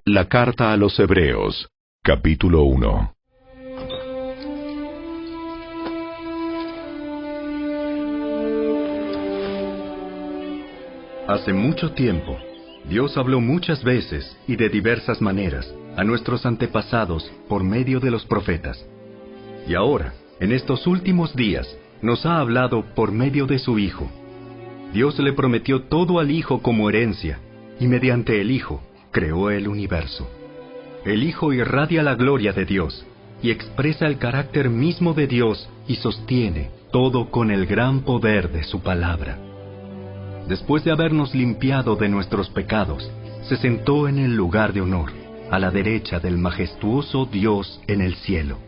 La carta a los Hebreos, capítulo 1. Hace mucho tiempo, Dios habló muchas veces y de diversas maneras a nuestros antepasados por medio de los profetas. Y ahora, en estos últimos días, nos ha hablado por medio de su Hijo. Dios le prometió todo al Hijo como herencia, y mediante el Hijo creó el universo. El Hijo irradia la gloria de Dios, y expresa el carácter mismo de Dios y sostiene todo con el gran poder de su palabra. Después de habernos limpiado de nuestros pecados, se sentó en el lugar de honor, a la derecha del majestuoso Dios en el cielo.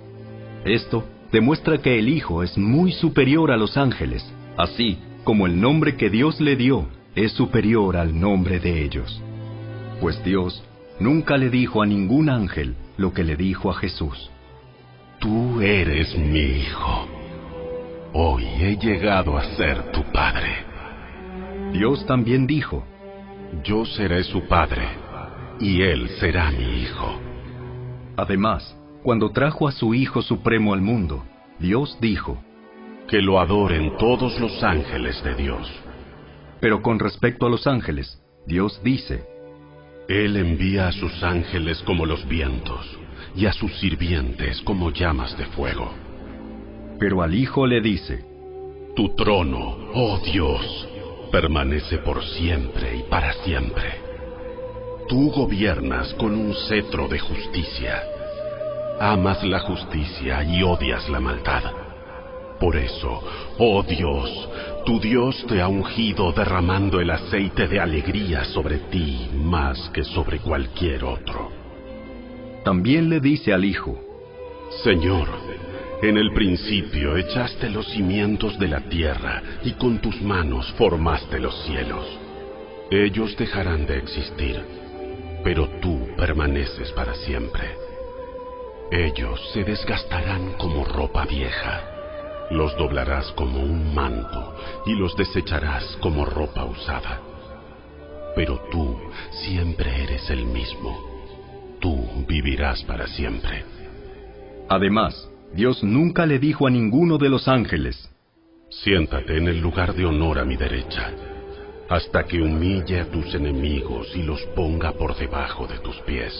Esto demuestra que el Hijo es muy superior a los ángeles, así como el nombre que Dios le dio es superior al nombre de ellos. Pues Dios nunca le dijo a ningún ángel lo que le dijo a Jesús. Tú eres mi Hijo. Hoy he llegado a ser tu Padre. Dios también dijo, yo seré su Padre, y él será mi Hijo. Además, cuando trajo a su Hijo Supremo al mundo, Dios dijo, que lo adoren todos los ángeles de Dios. Pero con respecto a los ángeles, Dios dice, Él envía a sus ángeles como los vientos, y a sus sirvientes como llamas de fuego. Pero al Hijo le dice, tu trono, oh Dios, permanece por siempre y para siempre. Tú gobiernas con un cetro de justicia. Amas la justicia y odias la maldad. Por eso, oh Dios, tu Dios te ha ungido derramando el aceite de alegría sobre ti más que sobre cualquier otro. También le dice al Hijo, Señor, en el principio echaste los cimientos de la tierra y con tus manos formaste los cielos. Ellos dejarán de existir, pero tú permaneces para siempre. Ellos se desgastarán como ropa vieja. Los doblarás como un manto y los desecharás como ropa usada. Pero tú siempre eres el mismo. Tú vivirás para siempre. Además, Dios nunca le dijo a ninguno de los ángeles, siéntate en el lugar de honor a mi derecha, hasta que humille a tus enemigos y los ponga por debajo de tus pies.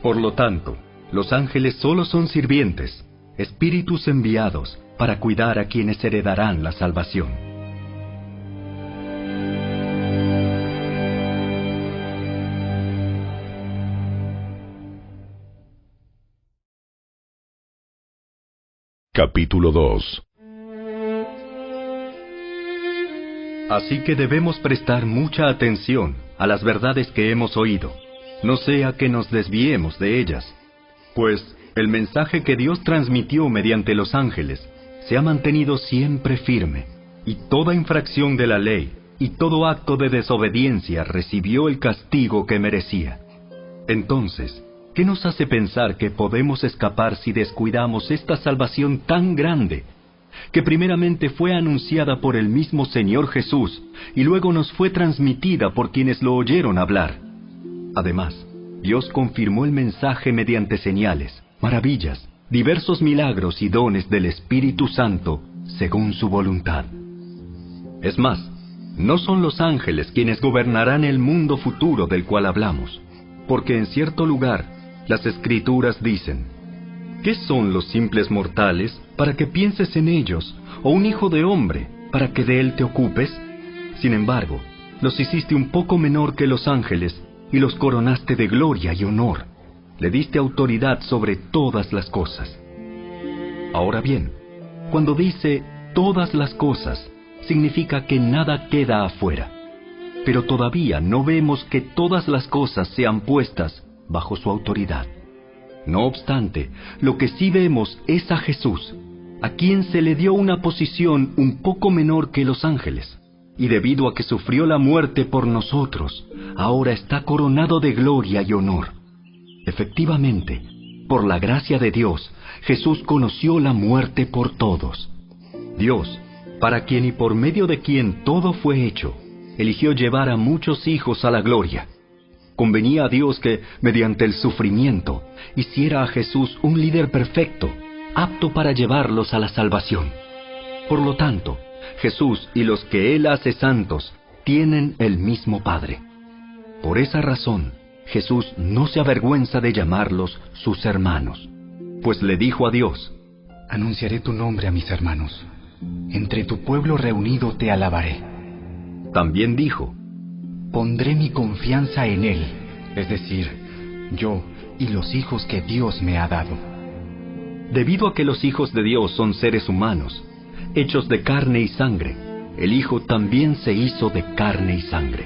Por lo tanto, los ángeles solo son sirvientes, espíritus enviados para cuidar a quienes heredarán la salvación. Capítulo 2. Así que debemos prestar mucha atención a las verdades que hemos oído, no sea que nos desviemos de ellas, pues el mensaje que Dios transmitió mediante los ángeles se ha mantenido siempre firme, y toda infracción de la ley y todo acto de desobediencia recibió el castigo que merecía. Entonces, ¿qué nos hace pensar que podemos escapar si descuidamos esta salvación tan grande, que primeramente fue anunciada por el mismo Señor Jesús y luego nos fue transmitida por quienes lo oyeron hablar? Además, Dios confirmó el mensaje mediante señales, maravillas, diversos milagros y dones del Espíritu Santo, según su voluntad. Es más, no son los ángeles quienes gobernarán el mundo futuro del cual hablamos, porque en cierto lugar, las Escrituras dicen, ¿qué son los simples mortales para que pienses en ellos, o un hijo de hombre para que de él te ocupes? Sin embargo, los hiciste un poco menor que los ángeles, y los coronaste de gloria y honor. Le diste autoridad sobre todas las cosas. Ahora bien, cuando dice todas las cosas, significa que nada queda afuera. Pero todavía no vemos que todas las cosas sean puestas bajo su autoridad. No obstante, lo que sí vemos es a Jesús, a quien se le dio una posición un poco menor que los ángeles, y debido a que sufrió la muerte por nosotros, ahora está coronado de gloria y honor. Efectivamente, por la gracia de Dios, Jesús conoció la muerte por todos. Dios, para quien y por medio de quien todo fue hecho, eligió llevar a muchos hijos a la gloria. convenía a Dios que, mediante el sufrimiento, hiciera a Jesús un líder perfecto, apto para llevarlos a la salvación. Por lo tanto, Jesús y los que Él hace santos tienen el mismo Padre. Por esa razón, Jesús no se avergüenza de llamarlos sus hermanos, pues le dijo a Dios: Anunciaré tu nombre a mis hermanos. Entre tu pueblo reunido te alabaré. También dijo: Pondré mi confianza en Él, es decir, yo y los hijos que Dios me ha dado. Debido a que los hijos de Dios son seres humanos, hechos de carne y sangre, el Hijo también se hizo de carne y sangre.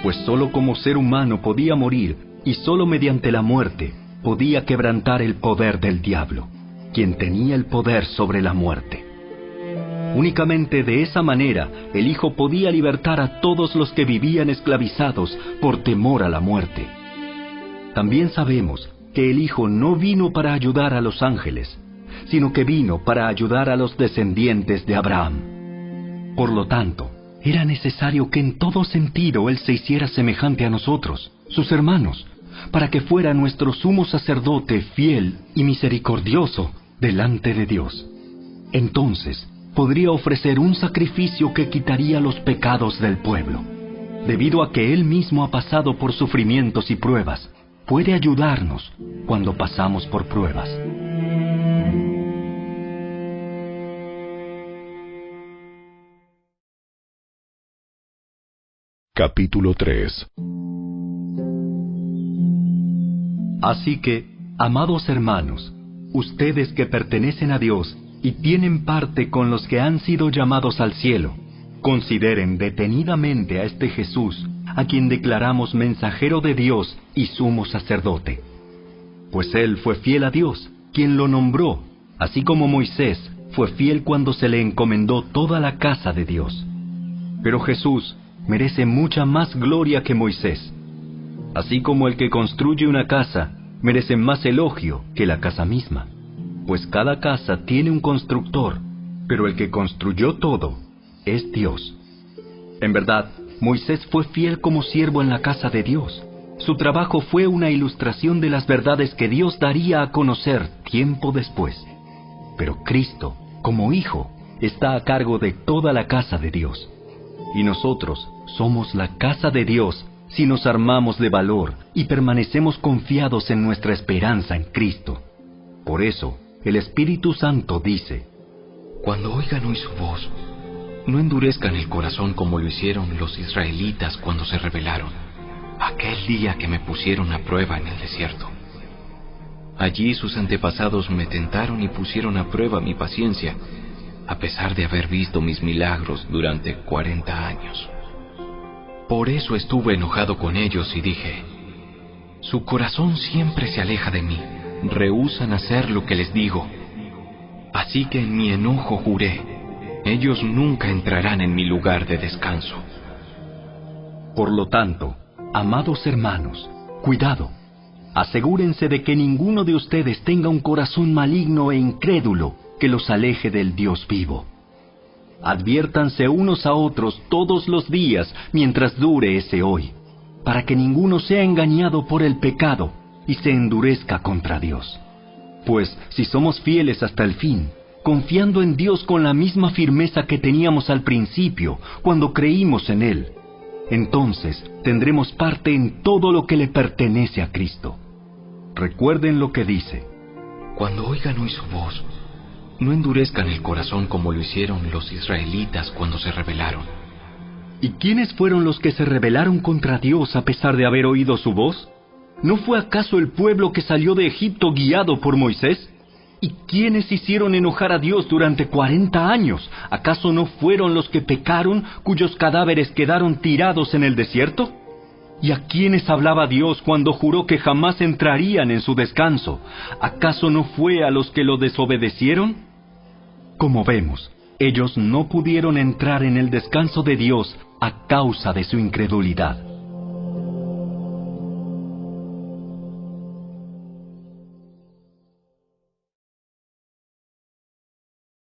Pues sólo como ser humano podía morir, y sólo mediante la muerte podía quebrantar el poder del diablo, quien tenía el poder sobre la muerte. Únicamente de esa manera el Hijo podía libertar a todos los que vivían esclavizados por temor a la muerte. También sabemos que el Hijo no vino para ayudar a los ángeles, sino que vino para ayudar a los descendientes de Abraham. Por lo tanto, era necesario que en todo sentido Él se hiciera semejante a nosotros, sus hermanos, para que fuera nuestro sumo sacerdote fiel y misericordioso delante de Dios. Entonces, podría ofrecer un sacrificio que quitaría los pecados del pueblo. Debido a que Él mismo ha pasado por sufrimientos y pruebas, puede ayudarnos cuando pasamos por pruebas. Capítulo 3. Así que, amados hermanos, ustedes que pertenecen a Dios y tienen parte con los que han sido llamados al cielo, consideren detenidamente a este Jesús, a quien declaramos mensajero de Dios y sumo sacerdote. Pues Él fue fiel a Dios, quien lo nombró, así como Moisés fue fiel cuando se le encomendó toda la casa de Dios. Pero Jesús merece mucha más gloria que Moisés. Así como el que construye una casa merece más elogio que la casa misma. Pues cada casa tiene un constructor, pero el que construyó todo es Dios. En verdad, Moisés fue fiel como siervo en la casa de Dios. Su trabajo fue una ilustración de las verdades que Dios daría a conocer tiempo después. Pero Cristo, como Hijo, está a cargo de toda la casa de Dios. Y nosotros somos la casa de Dios si nos armamos de valor y permanecemos confiados en nuestra esperanza en Cristo. Por eso, el Espíritu Santo dice: Cuando oigan hoy su voz, no endurezcan el corazón como lo hicieron los israelitas cuando se rebelaron, aquel día que me pusieron a prueba en el desierto. Allí sus antepasados me tentaron y pusieron a prueba mi paciencia, a pesar de haber visto mis milagros durante 40 años. Por eso estuve enojado con ellos y dije: su corazón siempre se aleja de mí, rehúsan hacer lo que les digo. Así que en mi enojo juré: ellos nunca entrarán en mi lugar de descanso. Por lo tanto, amados hermanos, cuidado. Asegúrense de que ninguno de ustedes tenga un corazón maligno e incrédulo que los aleje del Dios vivo. Adviértanse unos a otros todos los días mientras dure ese hoy, para que ninguno sea engañado por el pecado y se endurezca contra Dios. Pues si somos fieles hasta el fin, confiando en Dios con la misma firmeza que teníamos al principio, cuando creímos en Él, entonces tendremos parte en todo lo que le pertenece a Cristo. Recuerden lo que dice: Cuando oigan hoy su voz, no endurezcan el corazón como lo hicieron los israelitas cuando se rebelaron. ¿Y quiénes fueron los que se rebelaron contra Dios a pesar de haber oído su voz? ¿No fue acaso el pueblo que salió de Egipto guiado por Moisés? ¿Y quiénes hicieron enojar a Dios durante 40 años? ¿Acaso no fueron los que pecaron, cuyos cadáveres quedaron tirados en el desierto? ¿Y a quiénes hablaba Dios cuando juró que jamás entrarían en su descanso? ¿Acaso no fue a los que lo desobedecieron? Como vemos, ellos no pudieron entrar en el descanso de Dios a causa de su incredulidad.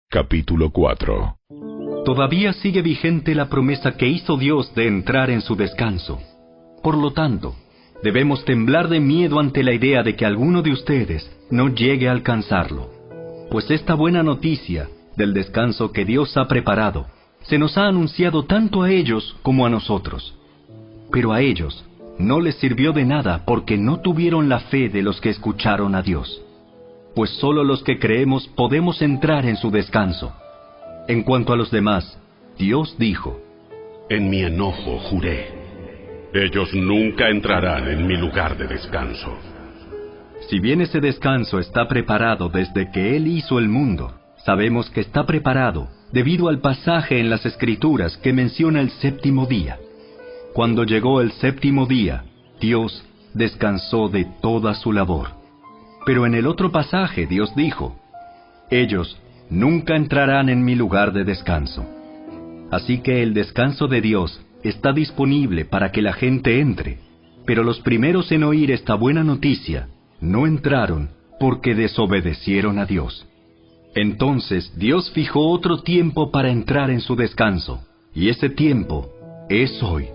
Capítulo 4. Todavía sigue vigente la promesa que hizo Dios de entrar en su descanso. Por lo tanto, debemos temblar de miedo ante la idea de que alguno de ustedes no llegue a alcanzarlo. Pues esta buena noticia del descanso que Dios ha preparado se nos ha anunciado tanto a ellos como a nosotros. Pero a ellos no les sirvió de nada porque no tuvieron la fe de los que escucharon a Dios. Pues solo los que creemos podemos entrar en su descanso. En cuanto a los demás, Dios dijo: En mi enojo juré, ellos nunca entrarán en mi lugar de descanso. Si bien ese descanso está preparado desde que Él hizo el mundo, sabemos que está preparado debido al pasaje en las Escrituras que menciona el séptimo día. Cuando llegó el séptimo día, Dios descansó de toda su labor. Pero en el otro pasaje Dios dijo: ellos nunca entrarán en mi lugar de descanso. Así que el descanso de Dios está disponible para que la gente entre, pero los primeros en oír esta buena noticia no entraron porque desobedecieron a Dios. Entonces Dios fijó otro tiempo para entrar en su descanso, y ese tiempo es hoy.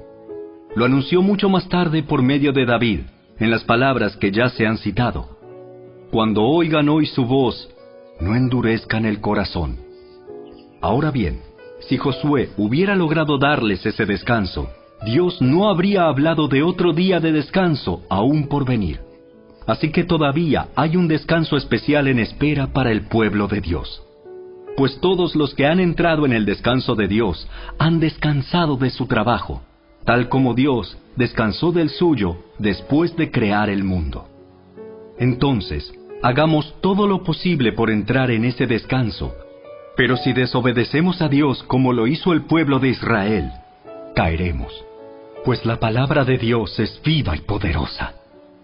Lo anunció mucho más tarde por medio de David, en las palabras que ya se han citado: Cuando oigan hoy su voz, no endurezcan el corazón. Ahora bien, si Josué hubiera logrado darles ese descanso, Dios no habría hablado de otro día de descanso aún por venir. Así que todavía hay un descanso especial en espera para el pueblo de Dios. Pues todos los que han entrado en el descanso de Dios han descansado de su trabajo, tal como Dios descansó del suyo después de crear el mundo. Entonces, hagamos todo lo posible por entrar en ese descanso. Pero si desobedecemos a Dios como lo hizo el pueblo de Israel, caeremos. Pues la palabra de Dios es viva y poderosa.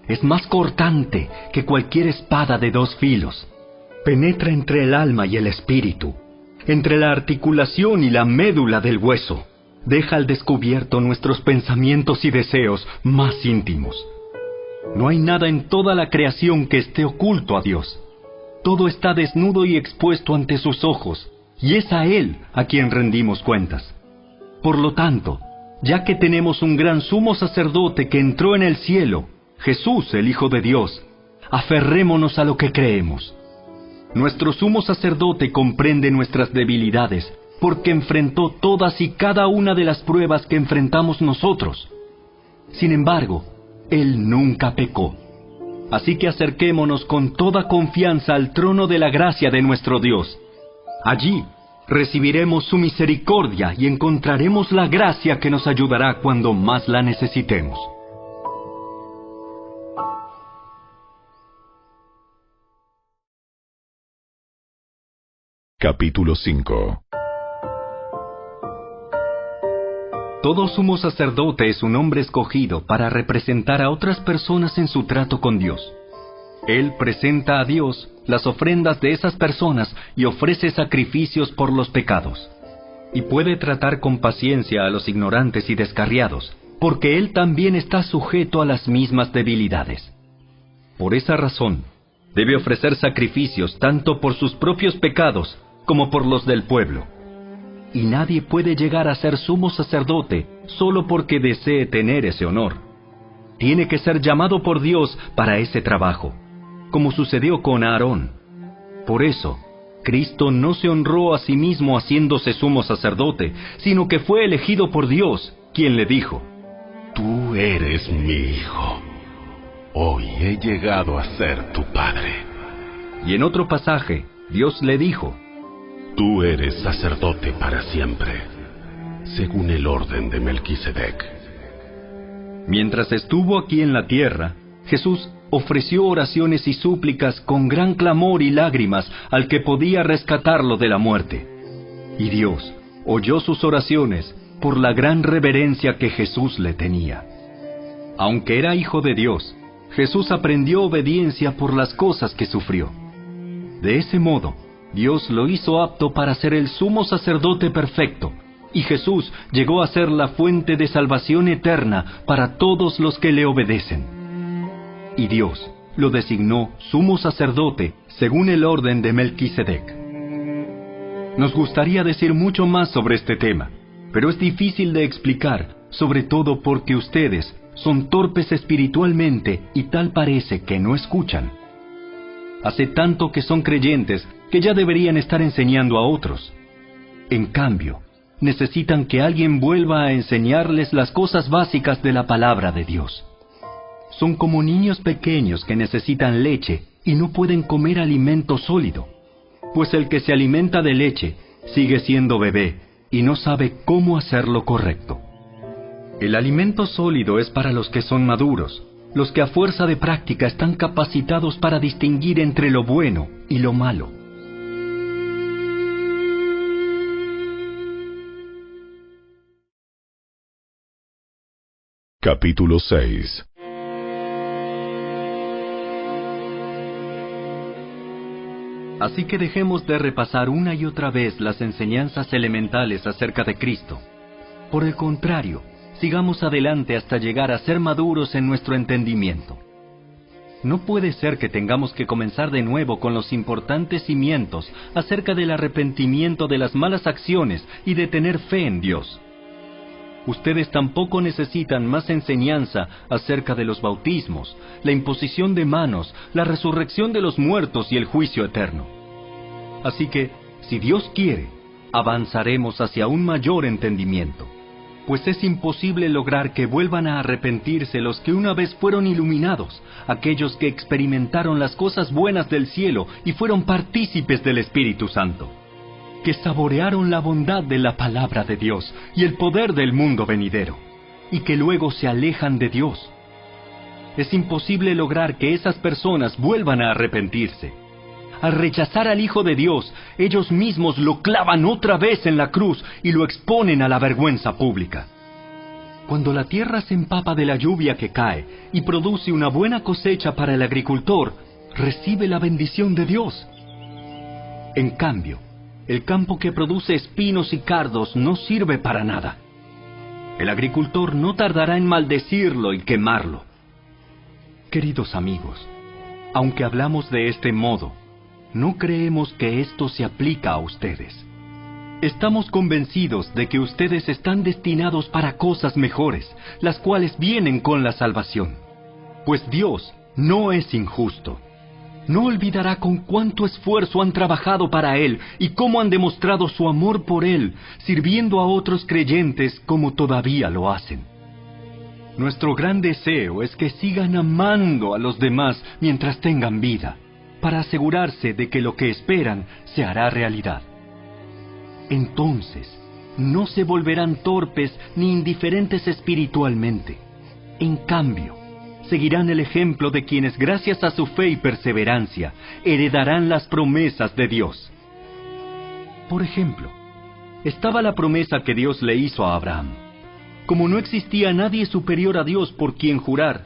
Es más cortante que cualquier espada de 2 filos. Penetra entre el alma y el espíritu, entre la articulación y la médula del hueso. Deja al descubierto nuestros pensamientos y deseos más íntimos. No hay nada en toda la creación que esté oculto a Dios. Todo está desnudo y expuesto ante sus ojos, y es a Él a quien rendimos cuentas. Por lo tanto, ya que tenemos un gran sumo sacerdote que entró en el cielo, Jesús, el Hijo de Dios, aferrémonos a lo que creemos. Nuestro sumo sacerdote comprende nuestras debilidades, porque enfrentó todas y cada una de las pruebas que enfrentamos nosotros. Sin embargo, Él nunca pecó. Así que acerquémonos con toda confianza al trono de la gracia de nuestro Dios. Allí recibiremos su misericordia y encontraremos la gracia que nos ayudará cuando más la necesitemos. Capítulo 5. Todo sumo sacerdote es un hombre escogido para representar a otras personas en su trato con Dios. Él presenta a Dios las ofrendas de esas personas y ofrece sacrificios por los pecados. Y puede tratar con paciencia a los ignorantes y descarriados, porque él también está sujeto a las mismas debilidades. Por esa razón, debe ofrecer sacrificios tanto por sus propios pecados como por los del pueblo. Y nadie puede llegar a ser sumo sacerdote solo porque desee tener ese honor. Tiene que ser llamado por Dios para ese trabajo, como sucedió con Aarón. Por eso, Cristo no se honró a sí mismo haciéndose sumo sacerdote, sino que fue elegido por Dios, quien le dijo: Tú eres mi hijo. Hoy he llegado a ser tu padre. Y en otro pasaje, Dios le dijo: Tú eres sacerdote para siempre, según el orden de Melquisedec. Mientras estuvo aquí en la tierra, Jesús ofreció oraciones y súplicas con gran clamor y lágrimas al que podía rescatarlo de la muerte. Y Dios oyó sus oraciones por la gran reverencia que Jesús le tenía. Aunque era hijo de Dios, Jesús aprendió obediencia por las cosas que sufrió. De ese modo, Dios lo hizo apto para ser el sumo sacerdote perfecto, y Jesús llegó a ser la fuente de salvación eterna para todos los que le obedecen. Y Dios lo designó sumo sacerdote según el orden de Melquisedec. Nos gustaría decir mucho más sobre este tema, pero es difícil de explicar, sobre todo porque ustedes son torpes espiritualmente y tal parece que no escuchan. Hace tanto que son creyentes que ya deberían estar enseñando a otros. En cambio, necesitan que alguien vuelva a enseñarles las cosas básicas de la palabra de Dios. Son como niños pequeños que necesitan leche y no pueden comer alimento sólido, pues el que se alimenta de leche sigue siendo bebé y no sabe cómo hacer lo correcto. El alimento sólido es para los que son maduros, los que a fuerza de práctica están capacitados para distinguir entre lo bueno y lo malo. Capítulo 6. Así que dejemos de repasar una y otra vez las enseñanzas elementales acerca de Cristo. Por el contrario, sigamos adelante hasta llegar a ser maduros en nuestro entendimiento. No puede ser que tengamos que comenzar de nuevo con los importantes cimientos acerca del arrepentimiento de las malas acciones y de tener fe en Dios. Ustedes tampoco necesitan más enseñanza acerca de los bautismos, la imposición de manos, la resurrección de los muertos y el juicio eterno. Así que, si Dios quiere, avanzaremos hacia un mayor entendimiento, pues es imposible lograr que vuelvan a arrepentirse los que una vez fueron iluminados, aquellos que experimentaron las cosas buenas del cielo y fueron partícipes del Espíritu Santo, que saborearon la bondad de la palabra de Dios y el poder del mundo venidero, y que luego se alejan de Dios. Es imposible lograr que esas personas vuelvan a arrepentirse. Al rechazar al Hijo de Dios, ellos mismos lo clavan otra vez en la cruz y lo exponen a la vergüenza pública. Cuando la tierra se empapa de la lluvia que cae y produce una buena cosecha para el agricultor, recibe la bendición de Dios. En cambio, el campo que produce espinos y cardos no sirve para nada. El agricultor no tardará en maldecirlo y quemarlo. Queridos amigos, aunque hablamos de este modo, no creemos que esto se aplica a ustedes. Estamos convencidos de que ustedes están destinados para cosas mejores, las cuales vienen con la salvación. Pues Dios no es injusto. No olvidará con cuánto esfuerzo han trabajado para Él y cómo han demostrado su amor por Él, sirviendo a otros creyentes como todavía lo hacen. Nuestro gran deseo es que sigan amando a los demás mientras tengan vida, para asegurarse de que lo que esperan se hará realidad. Entonces, no se volverán torpes ni indiferentes espiritualmente. En cambio, seguirán el ejemplo de quienes, gracias a su fe y perseverancia, heredarán las promesas de Dios. Por ejemplo, estaba la promesa que Dios le hizo a Abraham. Como no existía nadie superior a Dios por quien jurar,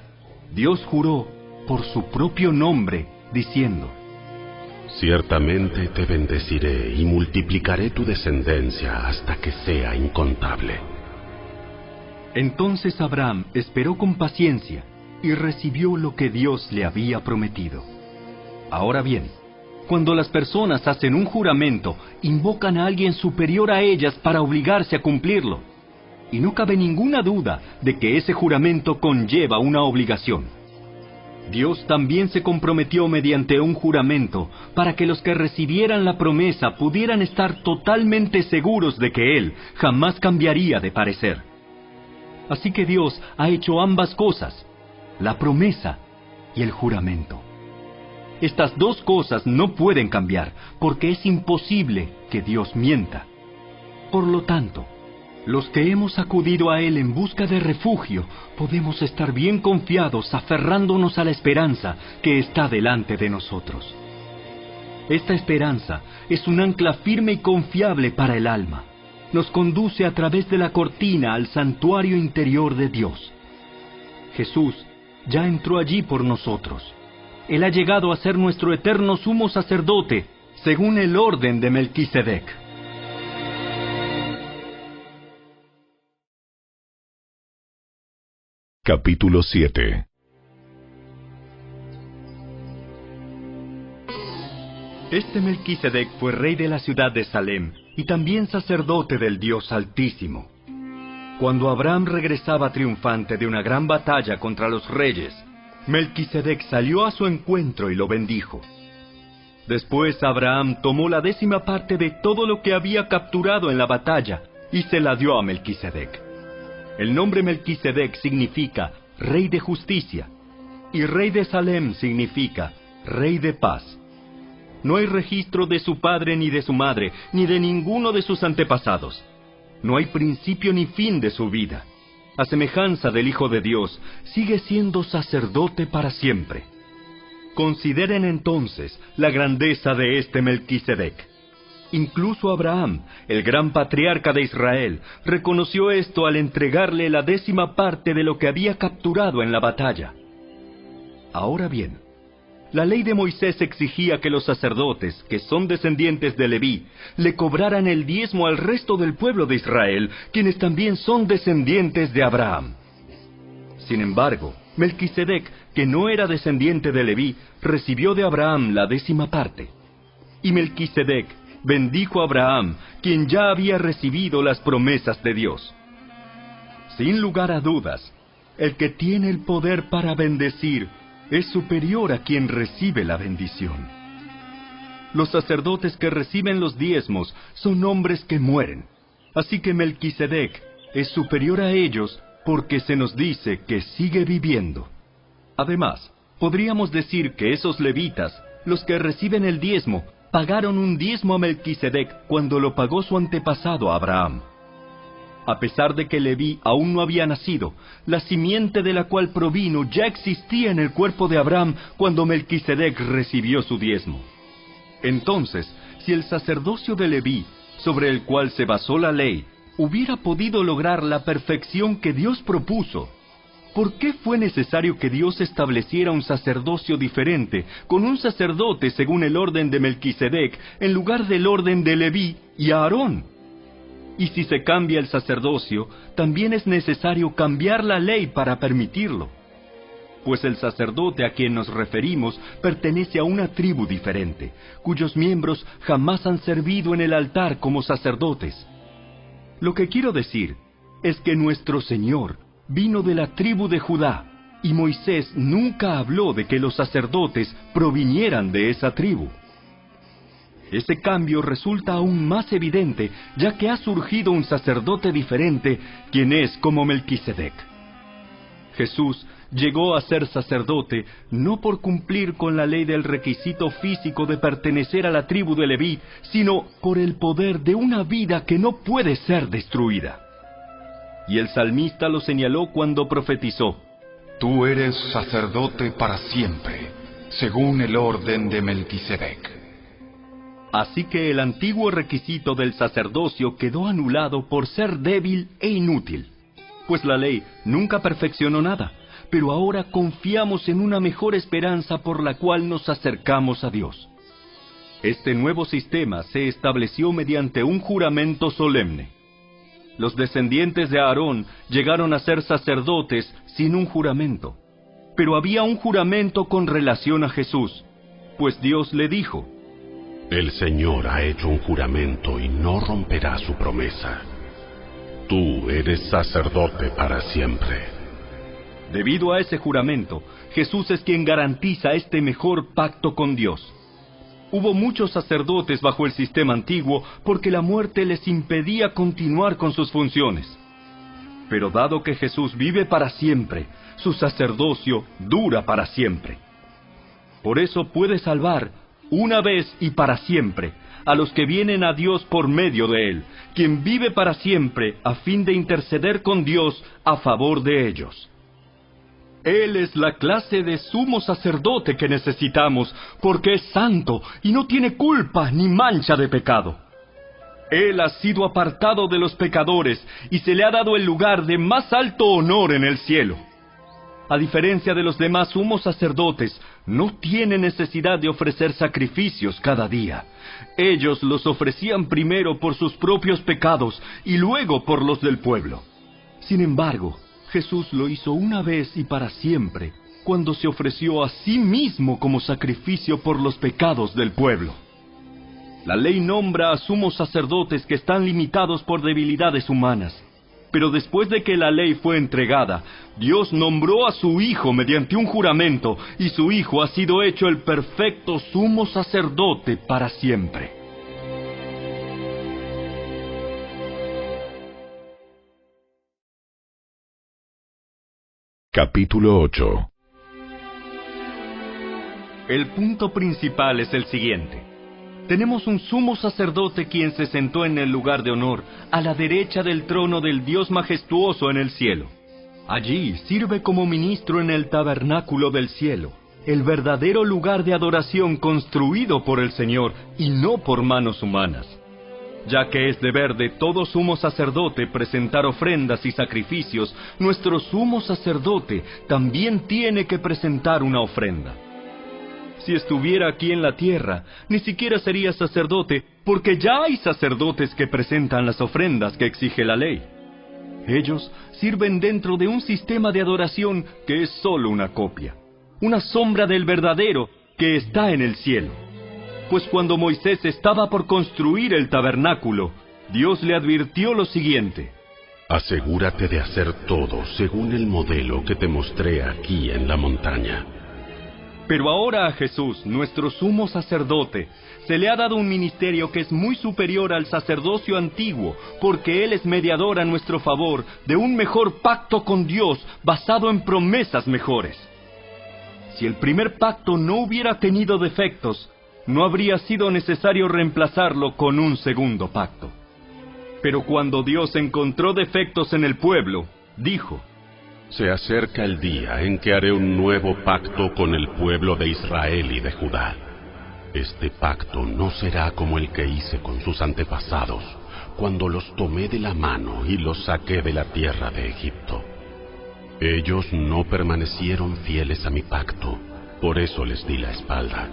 Dios juró por su propio nombre, diciendo: Ciertamente te bendeciré y multiplicaré tu descendencia hasta que sea incontable. Entonces Abraham esperó con paciencia y recibió lo que Dios le había prometido. Ahora bien, cuando las personas hacen un juramento, invocan a alguien superior a ellas para obligarse a cumplirlo. Y no cabe ninguna duda de que ese juramento conlleva una obligación. Dios también se comprometió mediante un juramento para que los que recibieran la promesa pudieran estar totalmente seguros de que Él jamás cambiaría de parecer. Así que Dios ha hecho ambas cosas, la promesa y el juramento. Estas dos cosas no pueden cambiar, porque es imposible que Dios mienta. Por lo tanto, los que hemos acudido a Él en busca de refugio, podemos estar bien confiados aferrándonos a la esperanza que está delante de nosotros. Esta esperanza es un ancla firme y confiable para el alma. Nos conduce a través de la cortina al santuario interior de Dios. Jesús ya entró allí por nosotros. Él ha llegado a ser nuestro eterno sumo sacerdote, según el orden de Melquisedec. Capítulo 7. Este Melquisedec fue rey de la ciudad de Salem y también sacerdote del Dios Altísimo. Cuando Abraham regresaba triunfante de una gran batalla contra los reyes, Melquisedec salió a su encuentro y lo bendijo. Después Abraham tomó la 10ª parte de todo lo que había capturado en la batalla y se la dio a Melquisedec. El nombre Melquisedec significa Rey de Justicia, y Rey de Salem significa Rey de Paz. No hay registro de su padre ni de su madre, ni de ninguno de sus antepasados. No hay principio ni fin de su vida. A semejanza del Hijo de Dios, sigue siendo sacerdote para siempre. Consideren entonces la grandeza de este Melquisedec. Incluso Abraham, el gran patriarca de Israel, reconoció esto al entregarle la 10ª parte de lo que había capturado en la batalla. Ahora bien, la ley de Moisés exigía que los sacerdotes, que son descendientes de Leví, le cobraran el diezmo al resto del pueblo de Israel, quienes también son descendientes de Abraham. Sin embargo, Melquisedec, que no era descendiente de Leví, recibió de Abraham la 10ª parte. Y Melquisedec bendijo a Abraham, quien ya había recibido las promesas de Dios. Sin lugar a dudas, el que tiene el poder para bendecir es superior a quien recibe la bendición. Los sacerdotes que reciben los diezmos son hombres que mueren, así que Melquisedec es superior a ellos porque se nos dice que sigue viviendo. Además, podríamos decir que esos levitas, los que reciben el diezmo, pagaron un diezmo a Melquisedec cuando lo pagó su antepasado Abraham. A pesar de que Leví aún no había nacido, la simiente de la cual provino ya existía en el cuerpo de Abraham cuando Melquisedec recibió su diezmo. Entonces, si el sacerdocio de Leví, sobre el cual se basó la ley, hubiera podido lograr la perfección que Dios propuso, ¿por qué fue necesario que Dios estableciera un sacerdocio diferente, con un sacerdote según el orden de Melquisedec, en lugar del orden de Leví y Aarón? Y si se cambia el sacerdocio, también es necesario cambiar la ley para permitirlo. Pues el sacerdote a quien nos referimos pertenece a una tribu diferente, cuyos miembros jamás han servido en el altar como sacerdotes. Lo que quiero decir es que nuestro Señor vino de la tribu de Judá, y Moisés nunca habló de que los sacerdotes provinieran de esa tribu. Ese cambio resulta aún más evidente, ya que ha surgido un sacerdote diferente, quien es como Melquisedec. Jesús llegó a ser sacerdote no por cumplir con la ley del requisito físico de pertenecer a la tribu de Leví, sino por el poder de una vida que no puede ser destruida. Y el salmista lo señaló cuando profetizó: Tú eres sacerdote para siempre, según el orden de Melquisedec. Así que el antiguo requisito del sacerdocio quedó anulado por ser débil e inútil, pues la ley nunca perfeccionó nada, pero ahora confiamos en una mejor esperanza por la cual nos acercamos a Dios. Este nuevo sistema se estableció mediante un juramento solemne. Los descendientes de Aarón llegaron a ser sacerdotes sin un juramento, pero había un juramento con relación a Jesús, pues Dios le dijo: El Señor ha hecho un juramento y no romperá su promesa. Tú eres sacerdote para siempre. Debido a ese juramento, Jesús es quien garantiza este mejor pacto con Dios. Hubo muchos sacerdotes bajo el sistema antiguo porque la muerte les impedía continuar con sus funciones. Pero dado que Jesús vive para siempre, su sacerdocio dura para siempre. Por eso puede salvar, una vez y para siempre, a los que vienen a Dios por medio de Él, quien vive para siempre a fin de interceder con Dios a favor de ellos. Él es la clase de sumo sacerdote que necesitamos, porque es santo y no tiene culpa ni mancha de pecado. Él ha sido apartado de los pecadores y se le ha dado el lugar de más alto honor en el cielo. A diferencia de los demás sumos sacerdotes, no tiene necesidad de ofrecer sacrificios cada día. Ellos los ofrecían primero por sus propios pecados y luego por los del pueblo. Sin embargo, Jesús lo hizo una vez y para siempre, cuando se ofreció a sí mismo como sacrificio por los pecados del pueblo. La ley nombra a sumos sacerdotes que están limitados por debilidades humanas, Pero después de que la ley fue entregada, Dios nombró a su Hijo mediante un juramento, y su Hijo ha sido hecho el perfecto sumo sacerdote para siempre. Capítulo 8. El punto principal es el siguiente. Tenemos un sumo sacerdote quien se sentó en el lugar de honor, a la derecha del trono del Dios majestuoso en el cielo. Allí sirve como ministro en el tabernáculo del cielo, el verdadero lugar de adoración construido por el Señor y no por manos humanas. Ya que es deber de todo sumo sacerdote presentar ofrendas y sacrificios, nuestro sumo sacerdote también tiene que presentar una ofrenda. Si estuviera aquí en la tierra, ni siquiera sería sacerdote, porque ya hay sacerdotes que presentan las ofrendas que exige la ley. Ellos sirven dentro de un sistema de adoración que es solo una copia, una sombra del verdadero que está en el cielo. Pues cuando Moisés estaba por construir el tabernáculo, Dios le advirtió lo siguiente: asegúrate de hacer todo según el modelo que te mostré aquí en la montaña. Pero ahora a Jesús, nuestro sumo sacerdote, se le ha dado un ministerio que es muy superior al sacerdocio antiguo, porque Él es mediador a nuestro favor de un mejor pacto con Dios basado en promesas mejores. Si el primer pacto no hubiera tenido defectos, no habría sido necesario reemplazarlo con un segundo pacto. Pero cuando Dios encontró defectos en el pueblo, dijo: se acerca el día en que haré un nuevo pacto con el pueblo de Israel y de Judá. Este pacto no será como el que hice con sus antepasados, cuando los tomé de la mano y los saqué de la tierra de Egipto. Ellos no permanecieron fieles a mi pacto, por eso les di la espalda.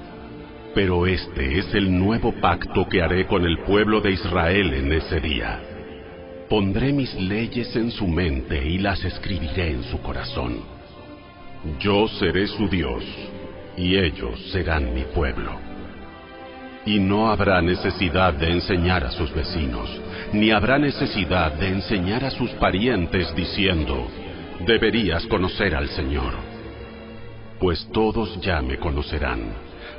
Pero este es el nuevo pacto que haré con el pueblo de Israel en ese día. Pondré mis leyes en su mente y las escribiré en su corazón. Yo seré su Dios, y ellos serán mi pueblo. Y no habrá necesidad de enseñar a sus vecinos, ni habrá necesidad de enseñar a sus parientes diciendo: deberías conocer al Señor. Pues todos ya me conocerán,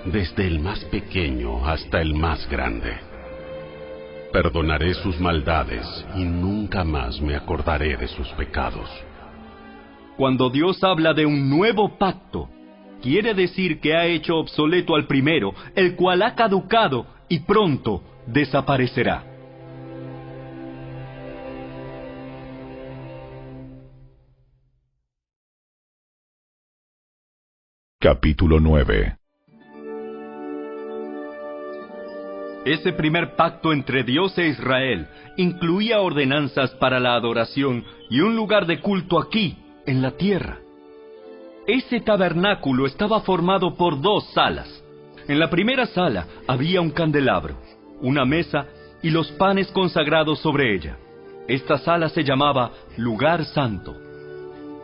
desde el más pequeño hasta el más grande. Perdonaré sus maldades y nunca más me acordaré de sus pecados. Cuando Dios habla de un nuevo pacto, quiere decir que ha hecho obsoleto al primero, el cual ha caducado y pronto desaparecerá. Capítulo 9. Ese primer pacto entre Dios e Israel incluía ordenanzas para la adoración y un lugar de culto aquí, en la tierra. Ese tabernáculo estaba formado por 2 salas. En la primera sala había un candelabro, una mesa y los panes consagrados sobre ella. Esta sala se llamaba Lugar Santo.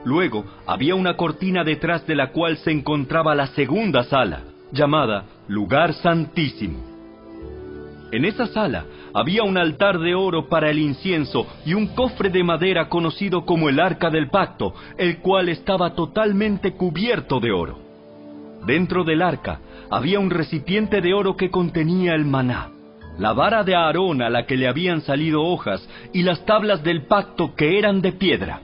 Luego había una cortina detrás de la cual se encontraba la segunda sala, llamada Lugar Santísimo. En esa sala había un altar de oro para el incienso y un cofre de madera conocido como el Arca del Pacto, el cual estaba totalmente cubierto de oro. Dentro del arca había un recipiente de oro que contenía el maná, la vara de Aarón a la que le habían salido hojas y las tablas del pacto que eran de piedra.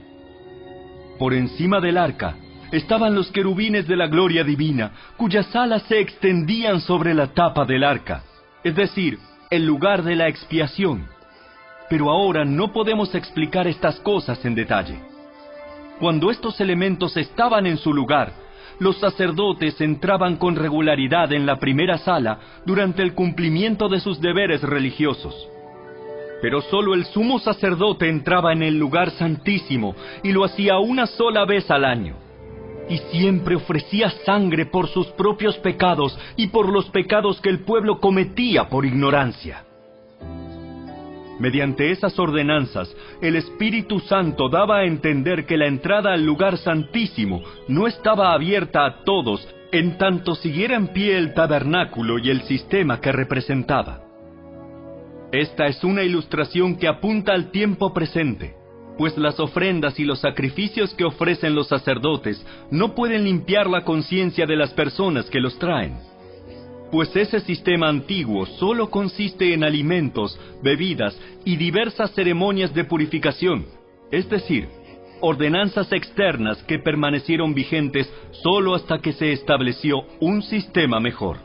Por encima del arca estaban los querubines de la gloria divina, cuyas alas se extendían sobre la tapa del arca, es decir, el lugar de la expiación. Pero ahora no podemos explicar estas cosas en detalle. Cuando estos elementos estaban en su lugar, los sacerdotes entraban con regularidad en la primera sala durante el cumplimiento de sus deberes religiosos. Pero solo el sumo sacerdote entraba en el lugar santísimo y lo hacía una sola vez al año. Y siempre ofrecía sangre por sus propios pecados y por los pecados que el pueblo cometía por ignorancia. Mediante esas ordenanzas, el Espíritu Santo daba a entender que la entrada al lugar santísimo no estaba abierta a todos, en tanto siguiera en pie el tabernáculo y el sistema que representaba. Esta es una ilustración que apunta al tiempo presente. pues las ofrendas y los sacrificios que ofrecen los sacerdotes no pueden limpiar la conciencia de las personas que los traen. Pues ese sistema antiguo solo consiste en alimentos, bebidas y diversas ceremonias de purificación, es decir, ordenanzas externas que permanecieron vigentes solo hasta que se estableció un sistema mejor.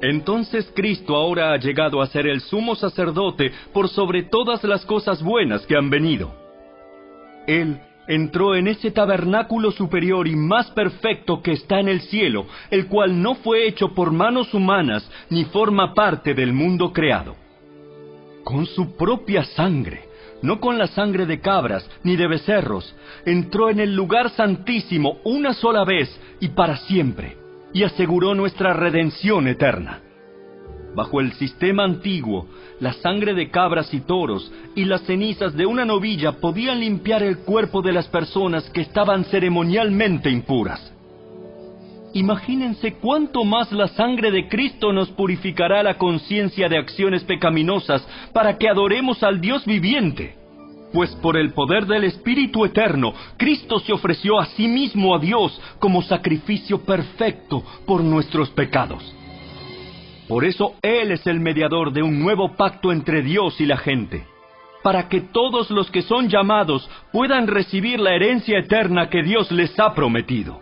Entonces Cristo ahora ha llegado a ser el sumo sacerdote por sobre todas las cosas buenas que han venido. Él entró en ese tabernáculo superior y más perfecto que está en el cielo, el cual no fue hecho por manos humanas ni forma parte del mundo creado. Con su propia sangre, no con la sangre de cabras ni de becerros, entró en el lugar santísimo una sola vez y para siempre, y aseguró nuestra redención eterna. Bajo el sistema antiguo, la sangre de cabras y toros y las cenizas de una novilla podían limpiar el cuerpo de las personas que estaban ceremonialmente impuras. Imagínense cuánto más la sangre de Cristo nos purificará la conciencia de acciones pecaminosas para que adoremos al Dios viviente. Pues por el poder del Espíritu Eterno, Cristo se ofreció a sí mismo a Dios como sacrificio perfecto por nuestros pecados. Por eso Él es el mediador de un nuevo pacto entre Dios y la gente, para que todos los que son llamados puedan recibir la herencia eterna que Dios les ha prometido.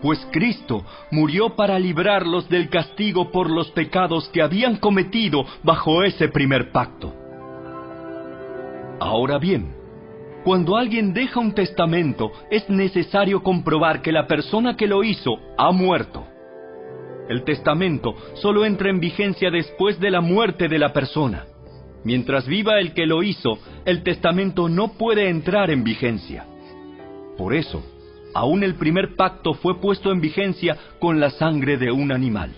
Pues Cristo murió para librarlos del castigo por los pecados que habían cometido bajo ese primer pacto. Ahora bien, cuando alguien deja un testamento, es necesario comprobar que la persona que lo hizo ha muerto. El testamento solo entra en vigencia después de la muerte de la persona. Mientras viva el que lo hizo, el testamento no puede entrar en vigencia. Por eso, aún el primer pacto fue puesto en vigencia con la sangre de un animal.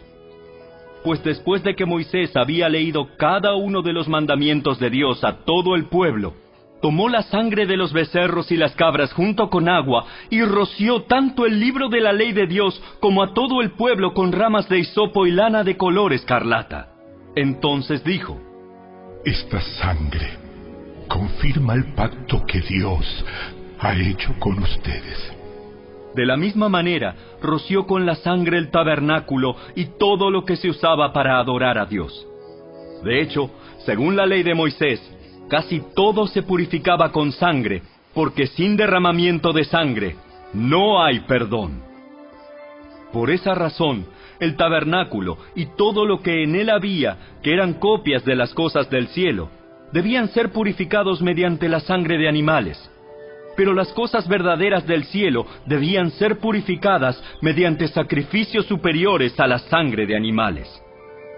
Pues después de que Moisés había leído cada uno de los mandamientos de Dios a todo el pueblo, tomó la sangre de los becerros y las cabras junto con agua y roció tanto el libro de la ley de Dios como a todo el pueblo con ramas de hisopo y lana de color escarlata. Entonces dijo: Esta sangre confirma el pacto que Dios ha hecho con ustedes. De la misma manera, roció con la sangre el tabernáculo y todo lo que se usaba para adorar a Dios. De hecho, según la ley de Moisés, casi todo se purificaba con sangre, porque sin derramamiento de sangre no hay perdón. Por esa razón, el tabernáculo y todo lo que en él había, que eran copias de las cosas del cielo, debían ser purificados mediante la sangre de animales. Pero las cosas verdaderas del cielo debían ser purificadas mediante sacrificios superiores a la sangre de animales.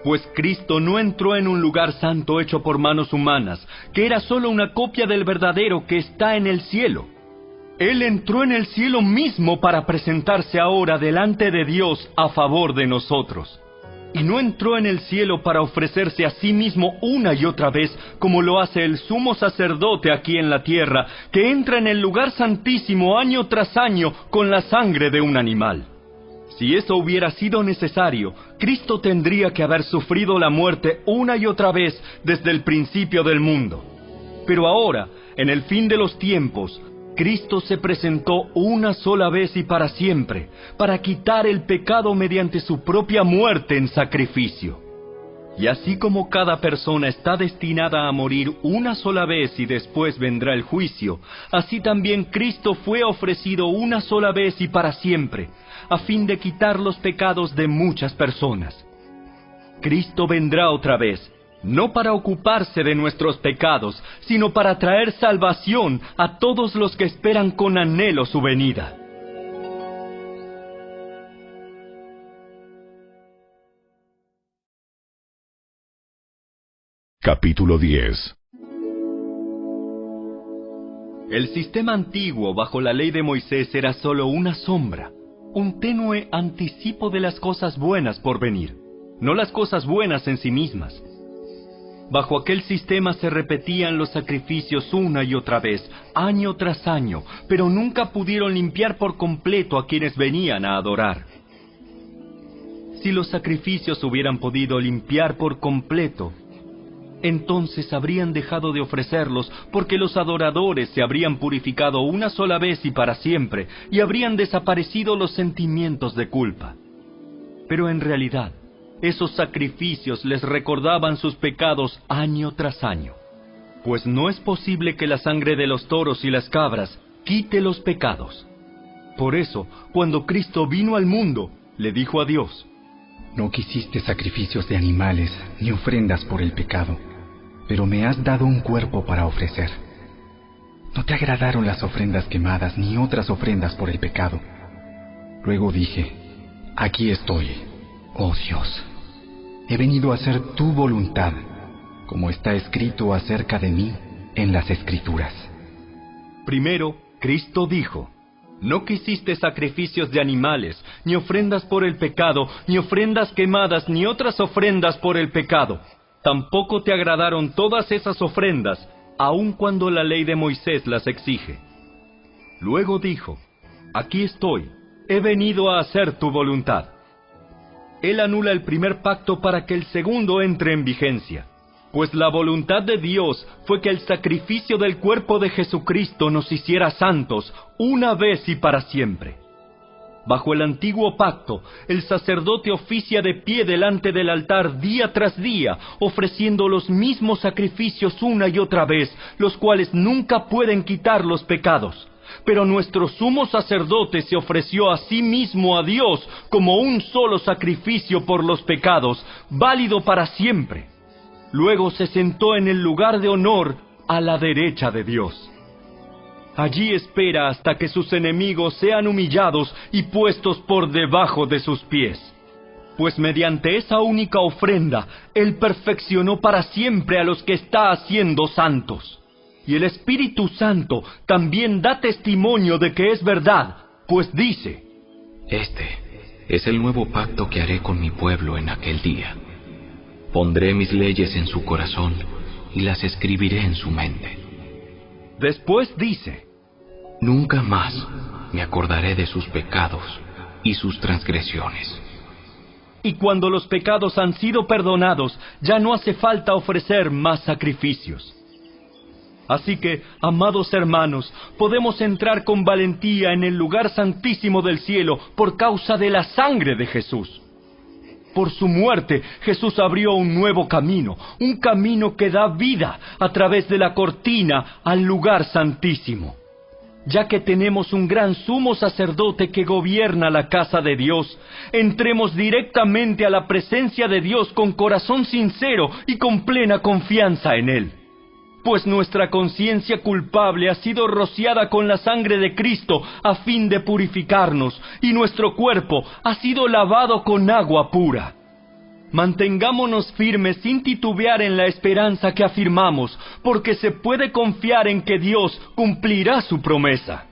Pues Cristo no entró en un lugar santo hecho por manos humanas, que era solo una copia del verdadero que está en el cielo. Él entró en el cielo mismo para presentarse ahora delante de Dios a favor de nosotros. Y no entró en el cielo para ofrecerse a sí mismo una y otra vez, como lo hace el sumo sacerdote aquí en la tierra, que entra en el lugar santísimo año tras año con la sangre de un animal. Si eso hubiera sido necesario, Cristo tendría que haber sufrido la muerte una y otra vez desde el principio del mundo. Pero ahora, en el fin de los tiempos, Cristo se presentó una sola vez y para siempre, para quitar el pecado mediante su propia muerte en sacrificio. Y así como cada persona está destinada a morir una sola vez y después vendrá el juicio, así también Cristo fue ofrecido una sola vez y para siempre, a fin de quitar los pecados de muchas personas. Cristo vendrá otra vez, no para ocuparse de nuestros pecados, sino para traer salvación a todos los que esperan con anhelo su venida. Capítulo 10. El sistema antiguo bajo la ley de Moisés era solo una sombra, un tenue anticipo de las cosas buenas por venir, no las cosas buenas en sí mismas. Bajo aquel sistema se repetían los sacrificios una y otra vez, año tras año, pero nunca pudieron limpiar por completo a quienes venían a adorar. Si los sacrificios hubieran podido limpiar por completo, entonces habrían dejado de ofrecerlos, porque los adoradores se habrían purificado una sola vez y para siempre, y habrían desaparecido los sentimientos de culpa. Pero en realidad, esos sacrificios les recordaban sus pecados año tras año, pues no es posible que la sangre de los toros y las cabras quite los pecados. Por eso, cuando Cristo vino al mundo, le dijo a Dios: No quisiste sacrificios de animales ni ofrendas por el pecado, pero me has dado un cuerpo para ofrecer. No te agradaron las ofrendas quemadas ni otras ofrendas por el pecado. Luego dije: Aquí estoy, oh Dios. He venido a hacer tu voluntad, como está escrito acerca de mí en las Escrituras. Primero, Cristo dijo: No quisiste sacrificios de animales, ni ofrendas por el pecado, ni ofrendas quemadas, ni otras ofrendas por el pecado. Tampoco te agradaron todas esas ofrendas, aun cuando la ley de Moisés las exige. Luego dijo: Aquí estoy, he venido a hacer tu voluntad. Él anula el primer pacto para que el segundo entre en vigencia, pues la voluntad de Dios fue que el sacrificio del cuerpo de Jesucristo nos hiciera santos una vez y para siempre. Bajo el antiguo pacto, el sacerdote oficia de pie delante del altar día tras día, ofreciendo los mismos sacrificios una y otra vez, los cuales nunca pueden quitar los pecados. Pero nuestro sumo sacerdote se ofreció a sí mismo a Dios como un solo sacrificio por los pecados, válido para siempre. Luego se sentó en el lugar de honor a la derecha de Dios. Allí espera hasta que sus enemigos sean humillados y puestos por debajo de sus pies. Pues mediante esa única ofrenda, Él perfeccionó para siempre a los que está haciendo santos. Y el Espíritu Santo también da testimonio de que es verdad, pues dice: Este es el nuevo pacto que haré con mi pueblo en aquel día. Pondré mis leyes en su corazón y las escribiré en su mente. Después dice: Nunca más me acordaré de sus pecados y sus transgresiones. Y cuando los pecados han sido perdonados, ya no hace falta ofrecer más sacrificios. Así que, amados hermanos, podemos entrar con valentía en el lugar santísimo del cielo por causa de la sangre de Jesús. Por su muerte, Jesús abrió un nuevo camino, un camino que da vida a través de la cortina al lugar santísimo. Ya que tenemos un gran sumo sacerdote que gobierna la casa de Dios, entremos directamente a la presencia de Dios con corazón sincero y con plena confianza en Él. Pues nuestra conciencia culpable ha sido rociada con la sangre de Cristo a fin de purificarnos, y nuestro cuerpo ha sido lavado con agua pura. Mantengámonos firmes sin titubear en la esperanza que afirmamos, porque se puede confiar en que Dios cumplirá su promesa.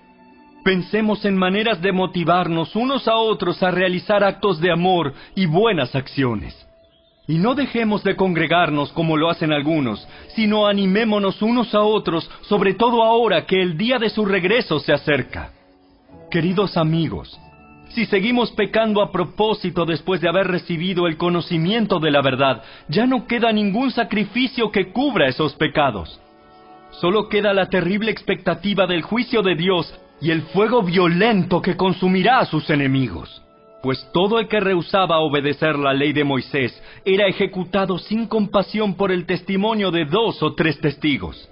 Pensemos en maneras de motivarnos unos a otros a realizar actos de amor y buenas acciones. Y no dejemos de congregarnos como lo hacen algunos, sino animémonos unos a otros, sobre todo ahora que el día de su regreso se acerca. Queridos amigos, si seguimos pecando a propósito después de haber recibido el conocimiento de la verdad, ya no queda ningún sacrificio que cubra esos pecados. Solo queda la terrible expectativa del juicio de Dios y el fuego violento que consumirá a sus enemigos. Pues todo el que rehusaba obedecer la ley de Moisés era ejecutado sin compasión por el testimonio de 2 o 3 testigos.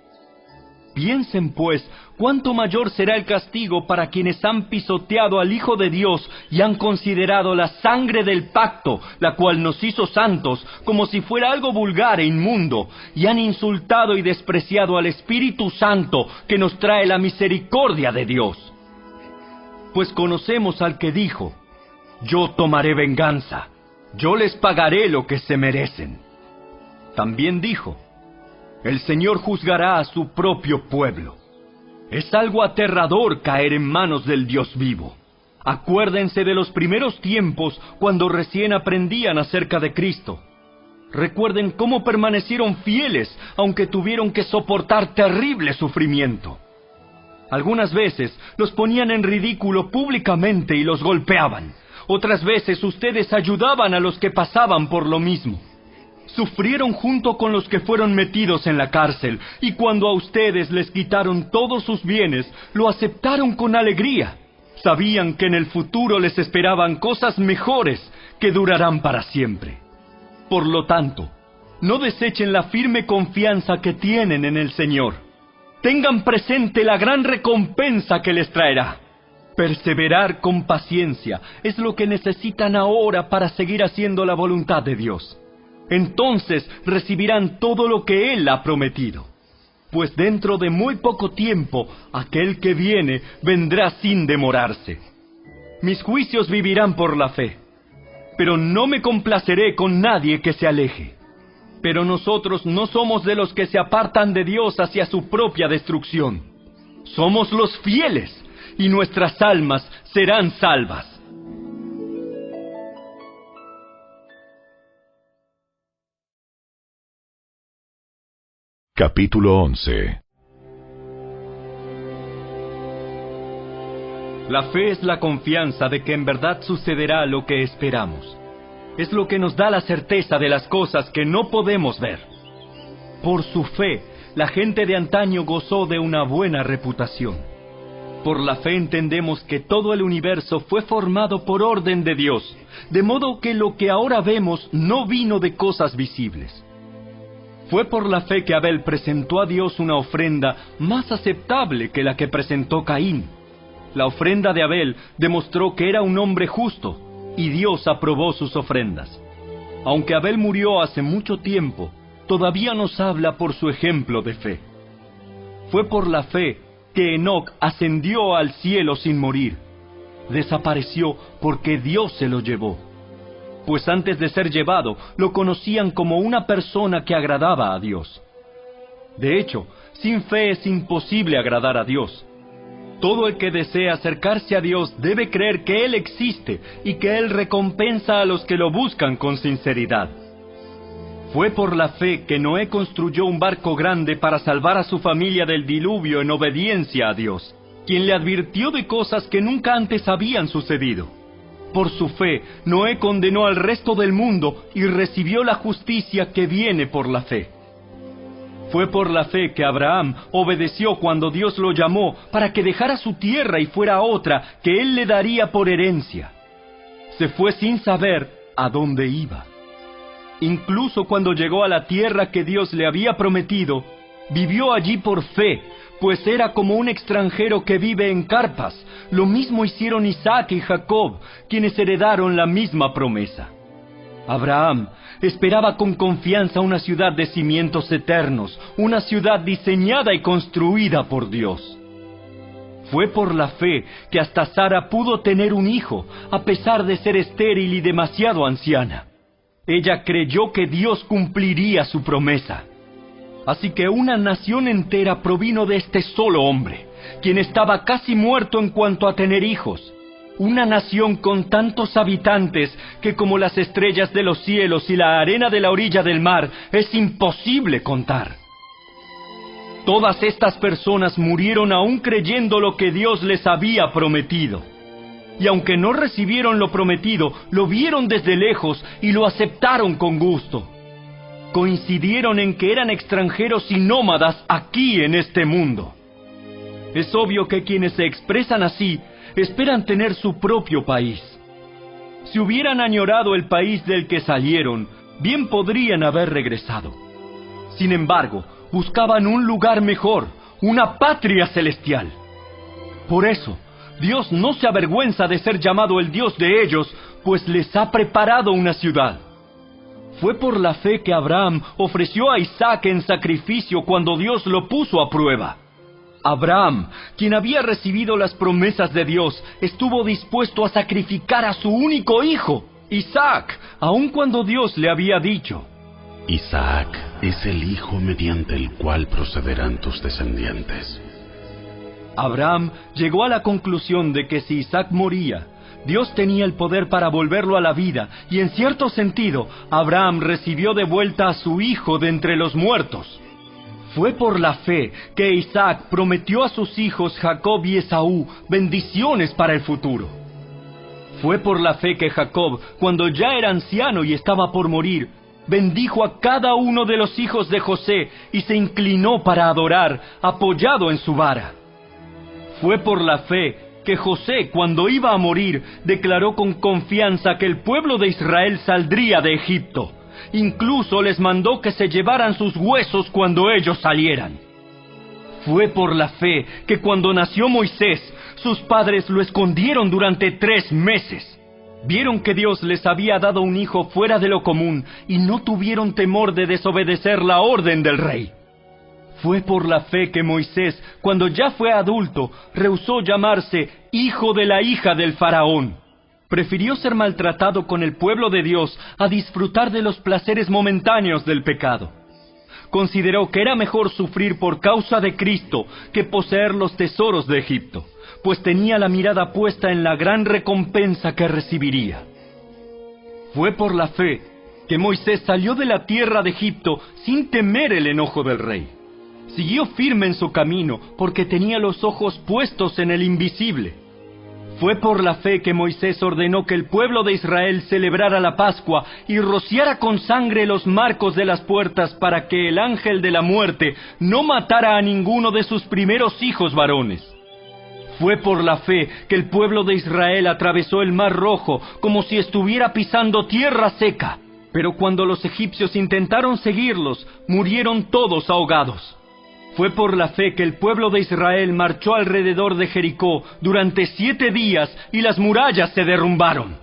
Piensen, pues, cuánto mayor será el castigo para quienes han pisoteado al Hijo de Dios y han considerado la sangre del pacto, la cual nos hizo santos, como si fuera algo vulgar e inmundo, y han insultado y despreciado al Espíritu Santo, que nos trae la misericordia de Dios. Pues conocemos al que dijo: Yo tomaré venganza, yo les pagaré lo que se merecen. También dijo: El Señor juzgará a su propio pueblo. Es algo aterrador caer en manos del Dios vivo. Acuérdense de los primeros tiempos cuando recién aprendían acerca de Cristo. Recuerden cómo permanecieron fieles aunque tuvieron que soportar terrible sufrimiento. Algunas veces los ponían en ridículo públicamente y los golpeaban. Otras veces ustedes ayudaban a los que pasaban por lo mismo. Sufrieron junto con los que fueron metidos en la cárcel, y cuando a ustedes les quitaron todos sus bienes, lo aceptaron con alegría. Sabían que en el futuro les esperaban cosas mejores que durarán para siempre. Por lo tanto, no desechen la firme confianza que tienen en el Señor. Tengan presente la gran recompensa que les traerá. Perseverar con paciencia es lo que necesitan ahora para seguir haciendo la voluntad de Dios. Entonces recibirán todo lo que Él ha prometido. Pues dentro de muy poco tiempo, aquel que viene vendrá sin demorarse. Mis juicios vivirán por la fe, pero no me complaceré con nadie que se aleje. Pero nosotros no somos de los que se apartan de Dios hacia su propia destrucción. Somos los fieles, y nuestras almas serán salvas. Capítulo 11. La fe es la confianza de que en verdad sucederá lo que esperamos. Es lo que nos da la certeza de las cosas que no podemos ver. Por su fe, la gente de antaño gozó de una buena reputación. Por la fe entendemos que todo el universo fue formado por orden de Dios, de modo que lo que ahora vemos no vino de cosas visibles. Fue por la fe que Abel presentó a Dios una ofrenda más aceptable que la que presentó Caín. La ofrenda de Abel demostró que era un hombre justo, y Dios aprobó sus ofrendas. Aunque Abel murió hace mucho tiempo, todavía nos habla por su ejemplo de fe. Fue por la fe que Enoc ascendió al cielo sin morir. Desapareció porque Dios se lo llevó. Pues antes de ser llevado, lo conocían como una persona que agradaba a Dios. De hecho, sin fe es imposible agradar a Dios. Todo el que desea acercarse a Dios debe creer que Él existe y que Él recompensa a los que lo buscan con sinceridad. Fue por la fe que Noé construyó un barco grande para salvar a su familia del diluvio en obediencia a Dios, quien le advirtió de cosas que nunca antes habían sucedido. Por su fe, Noé condenó al resto del mundo y recibió la justicia que viene por la fe. Fue por la fe que Abraham obedeció cuando Dios lo llamó para que dejara su tierra y fuera a otra que él le daría por herencia. Se fue sin saber a dónde iba. Incluso cuando llegó a la tierra que Dios le había prometido, vivió allí por fe, pues era como un extranjero que vive en carpas. Lo mismo hicieron Isaac y Jacob, quienes heredaron la misma promesa. Abraham esperaba con confianza una ciudad de cimientos eternos, una ciudad diseñada y construida por Dios. Fue por la fe que hasta Sara pudo tener un hijo, a pesar de ser estéril y demasiado anciana. Ella creyó que Dios cumpliría su promesa. Así que una nación entera provino de este solo hombre, quien estaba casi muerto en cuanto a tener hijos. Una nación con tantos habitantes que como las estrellas de los cielos y la arena de la orilla del mar es imposible contar. Todas estas personas murieron aún creyendo lo que Dios les había prometido. Y aunque no recibieron lo prometido, lo vieron desde lejos y lo aceptaron con gusto. Coincidieron en que eran extranjeros y nómadas aquí en este mundo. Es obvio que quienes se expresan así esperan tener su propio país. Si hubieran añorado el país del que salieron, bien podrían haber regresado. Sin embargo, buscaban un lugar mejor, una patria celestial. Por eso, Dios no se avergüenza de ser llamado el Dios de ellos, pues les ha preparado una ciudad. Fue por la fe que Abraham ofreció a Isaac en sacrificio cuando Dios lo puso a prueba. Abraham, quien había recibido las promesas de Dios, estuvo dispuesto a sacrificar a su único hijo, Isaac, aun cuando Dios le había dicho: Isaac es el hijo mediante el cual procederán tus descendientes. Abraham llegó a la conclusión de que si Isaac moría, Dios tenía el poder para volverlo a la vida, y en cierto sentido, Abraham recibió de vuelta a su hijo de entre los muertos. Fue por la fe que Isaac prometió a sus hijos Jacob y Esaú bendiciones para el futuro. Fue por la fe que Jacob, cuando ya era anciano y estaba por morir, bendijo a cada uno de los hijos de José y se inclinó para adorar, apoyado en su vara. Fue por la fe que José, cuando iba a morir, declaró con confianza que el pueblo de Israel saldría de Egipto. Incluso les mandó que se llevaran sus huesos cuando ellos salieran. Fue por la fe que cuando nació Moisés, sus padres lo escondieron durante 3 meses. Vieron que Dios les había dado un hijo fuera de lo común y no tuvieron temor de desobedecer la orden del rey. Fue por la fe que Moisés, cuando ya fue adulto, rehusó llamarse hijo de la hija del faraón. Prefirió ser maltratado con el pueblo de Dios a disfrutar de los placeres momentáneos del pecado. Consideró que era mejor sufrir por causa de Cristo que poseer los tesoros de Egipto, pues tenía la mirada puesta en la gran recompensa que recibiría. Fue por la fe que Moisés salió de la tierra de Egipto sin temer el enojo del rey. Siguió firme en su camino porque tenía los ojos puestos en el invisible. Fue por la fe que Moisés ordenó que el pueblo de Israel celebrara la Pascua y rociara con sangre los marcos de las puertas para que el ángel de la muerte no matara a ninguno de sus primeros hijos varones. Fue por la fe que el pueblo de Israel atravesó el Mar Rojo como si estuviera pisando tierra seca. Pero cuando los egipcios intentaron seguirlos, murieron todos ahogados. Fue por la fe que el pueblo de Israel marchó alrededor de Jericó durante 7 días y las murallas se derrumbaron.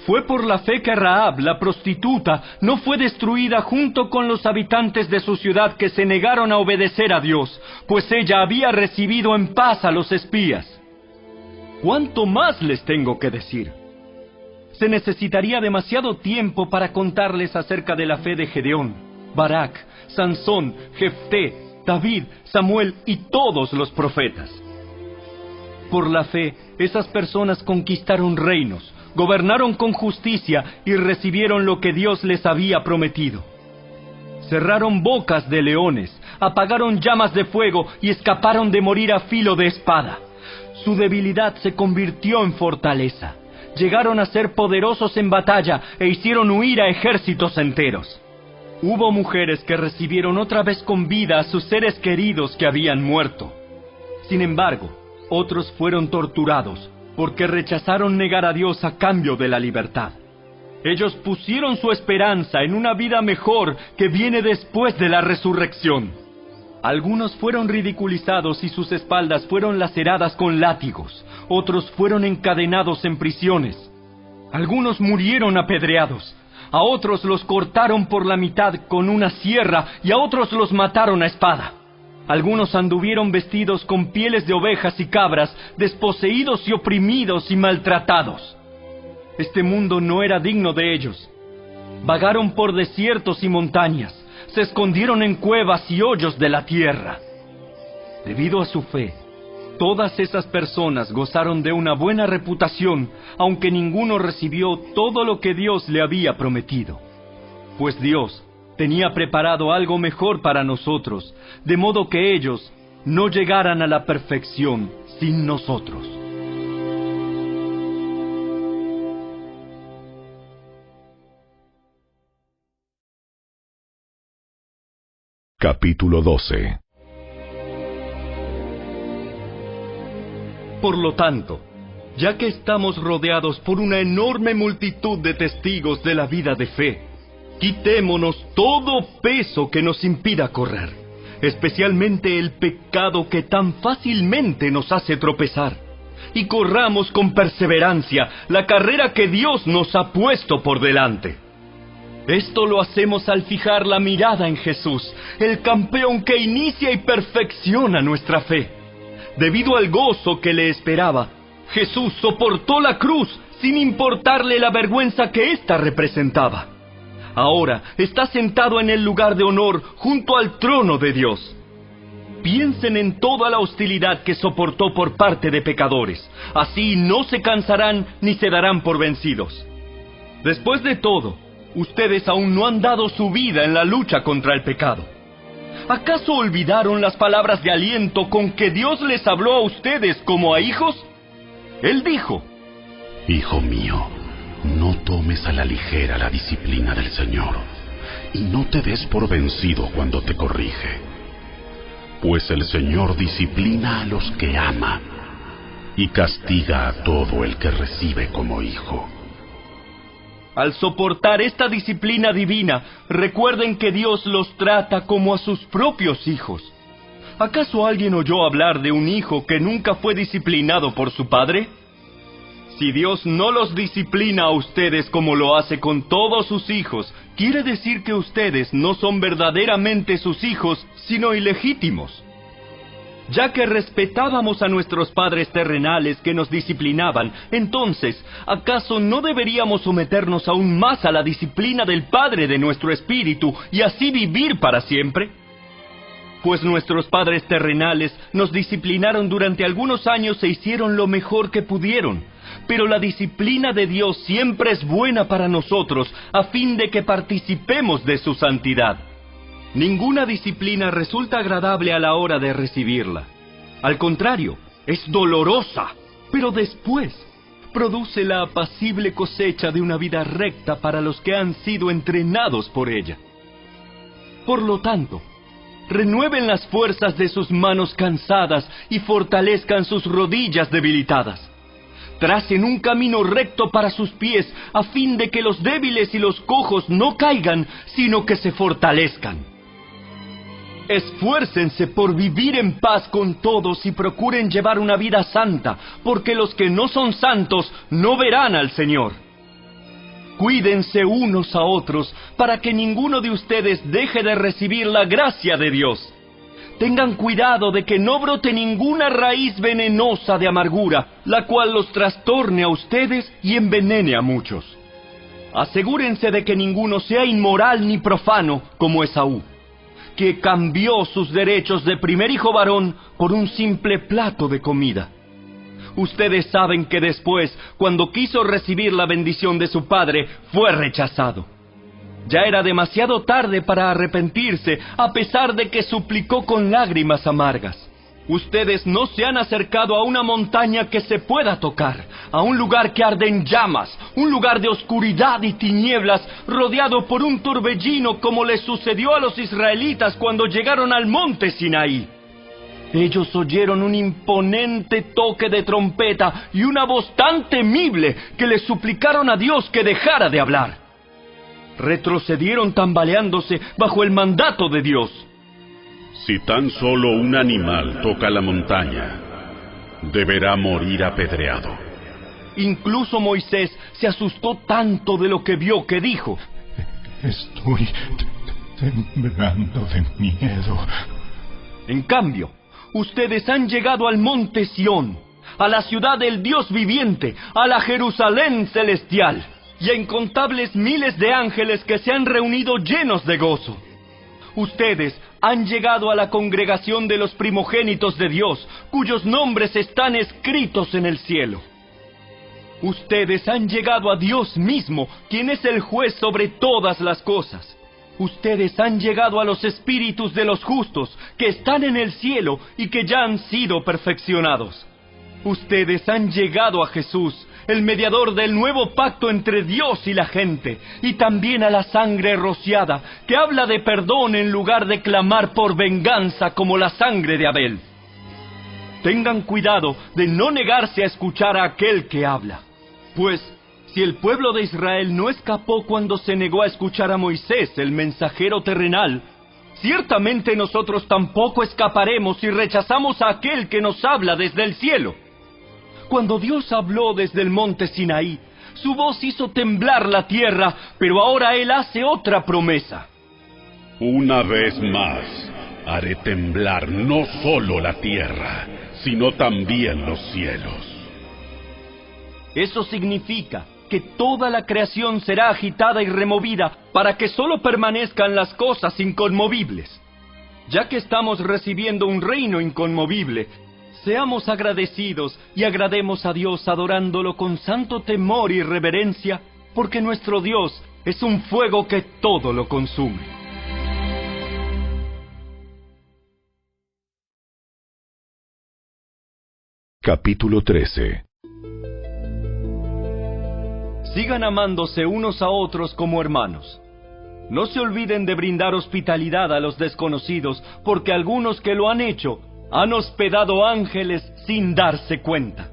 Fue por la fe que Rahab, la prostituta, no fue destruida junto con los habitantes de su ciudad que se negaron a obedecer a Dios, pues ella había recibido en paz a los espías. ¿Cuánto más les tengo que decir? Se necesitaría demasiado tiempo para contarles acerca de la fe de Gedeón, Barak, Sansón, Jefté, David, Samuel y todos los profetas. Por la fe, esas personas conquistaron reinos, gobernaron con justicia y recibieron lo que Dios les había prometido. Cerraron bocas de leones, apagaron llamas de fuego y escaparon de morir a filo de espada. Su debilidad se convirtió en fortaleza. Llegaron a ser poderosos en batalla e hicieron huir a ejércitos enteros. Hubo mujeres que recibieron otra vez con vida a sus seres queridos que habían muerto. Sin embargo, otros fueron torturados porque rechazaron negar a Dios a cambio de la libertad. Ellos pusieron su esperanza en una vida mejor que viene después de la resurrección. Algunos fueron ridiculizados y sus espaldas fueron laceradas con látigos. Otros fueron encadenados en prisiones. Algunos murieron apedreados. A otros los cortaron por la mitad con una sierra y a otros los mataron a espada. Algunos anduvieron vestidos con pieles de ovejas y cabras, desposeídos y oprimidos y maltratados. Este mundo no era digno de ellos. Vagaron por desiertos y montañas, se escondieron en cuevas y hoyos de la tierra. Debido a su fe, todas esas personas gozaron de una buena reputación, aunque ninguno recibió todo lo que Dios le había prometido. Pues Dios tenía preparado algo mejor para nosotros, de modo que ellos no llegaran a la perfección sin nosotros. Capítulo 12. Por lo tanto, ya que estamos rodeados por una enorme multitud de testigos de la vida de fe, quitémonos todo peso que nos impida correr, especialmente el pecado que tan fácilmente nos hace tropezar, y corramos con perseverancia la carrera que Dios nos ha puesto por delante. Esto lo hacemos al fijar la mirada en Jesús, el campeón que inicia y perfecciona nuestra fe. Debido al gozo que le esperaba, Jesús soportó la cruz sin importarle la vergüenza que ésta representaba. Ahora está sentado en el lugar de honor junto al trono de Dios. Piensen en toda la hostilidad que soportó por parte de pecadores. Así no se cansarán ni se darán por vencidos. Después de todo, ustedes aún no han dado su vida en la lucha contra el pecado. ¿Acaso olvidaron las palabras de aliento con que Dios les habló a ustedes como a hijos? Él dijo: Hijo mío, no tomes a la ligera la disciplina del Señor, y no te des por vencido cuando te corrige. Pues el Señor disciplina a los que ama y castiga a todo el que recibe como hijo. Al soportar esta disciplina divina, recuerden que Dios los trata como a sus propios hijos. ¿Acaso alguien oyó hablar de un hijo que nunca fue disciplinado por su padre? Si Dios no los disciplina a ustedes como lo hace con todos sus hijos, quiere decir que ustedes no son verdaderamente sus hijos, sino ilegítimos. Ya que respetábamos a nuestros padres terrenales que nos disciplinaban, entonces, ¿acaso no deberíamos someternos aún más a la disciplina del Padre de nuestro espíritu y así vivir para siempre? Pues nuestros padres terrenales nos disciplinaron durante algunos años e hicieron lo mejor que pudieron, pero la disciplina de Dios siempre es buena para nosotros, a fin de que participemos de su santidad. Ninguna disciplina resulta agradable a la hora de recibirla. Al contrario, es dolorosa, pero después produce la apacible cosecha de una vida recta para los que han sido entrenados por ella. Por lo tanto, renueven las fuerzas de sus manos cansadas y fortalezcan sus rodillas debilitadas. Tracen un camino recto para sus pies, a fin de que los débiles y los cojos no caigan, sino que se fortalezcan. Esfuércense por vivir en paz con todos y procuren llevar una vida santa, porque los que no son santos no verán al Señor. Cuídense unos a otros para que ninguno de ustedes deje de recibir la gracia de Dios. Tengan cuidado de que no brote ninguna raíz venenosa de amargura, la cual los trastorne a ustedes y envenene a muchos. Asegúrense de que ninguno sea inmoral ni profano como Esaú, que cambió sus derechos de primer hijo varón por un simple plato de comida. Ustedes saben que después, cuando quiso recibir la bendición de su padre, fue rechazado. Ya era demasiado tarde para arrepentirse, a pesar de que suplicó con lágrimas amargas. Ustedes no se han acercado a una montaña que se pueda tocar, a un lugar que arde en llamas, un lugar de oscuridad y tinieblas, rodeado por un torbellino como les sucedió a los israelitas cuando llegaron al monte Sinaí. Ellos oyeron un imponente toque de trompeta y una voz tan temible que les suplicaron a Dios que dejara de hablar. Retrocedieron tambaleándose bajo el mandato de Dios. Si tan solo un animal toca la montaña, deberá morir apedreado. Incluso Moisés se asustó tanto de lo que vio que dijo: Estoy temblando de miedo. En cambio, ustedes han llegado al monte Sión, a la ciudad del Dios viviente, a la Jerusalén celestial, y a incontables miles de ángeles que se han reunido llenos de gozo. Ustedes han llegado a la congregación de los primogénitos de Dios, cuyos nombres están escritos en el cielo. Ustedes han llegado a Dios mismo, quien es el juez sobre todas las cosas. Ustedes han llegado a los espíritus de los justos, que están en el cielo y que ya han sido perfeccionados. Ustedes han llegado a Jesús, el mediador del nuevo pacto entre Dios y la gente, y también a la sangre rociada, que habla de perdón en lugar de clamar por venganza como la sangre de Abel. Tengan cuidado de no negarse a escuchar a aquel que habla, pues si el pueblo de Israel no escapó cuando se negó a escuchar a Moisés, el mensajero terrenal, ciertamente nosotros tampoco escaparemos si rechazamos a aquel que nos habla desde el cielo. Cuando Dios habló desde el monte Sinaí, su voz hizo temblar la tierra, pero ahora Él hace otra promesa. Una vez más, haré temblar no solo la tierra, sino también los cielos. Eso significa que toda la creación será agitada y removida para que solo permanezcan las cosas inconmovibles. Ya que estamos recibiendo un reino inconmovible, seamos agradecidos y agrademos a Dios adorándolo con santo temor y reverencia, porque nuestro Dios es un fuego que todo lo consume. Capítulo 13. Sigan amándose unos a otros como hermanos. No se olviden de brindar hospitalidad a los desconocidos, porque algunos que lo han hecho han hospedado ángeles sin darse cuenta.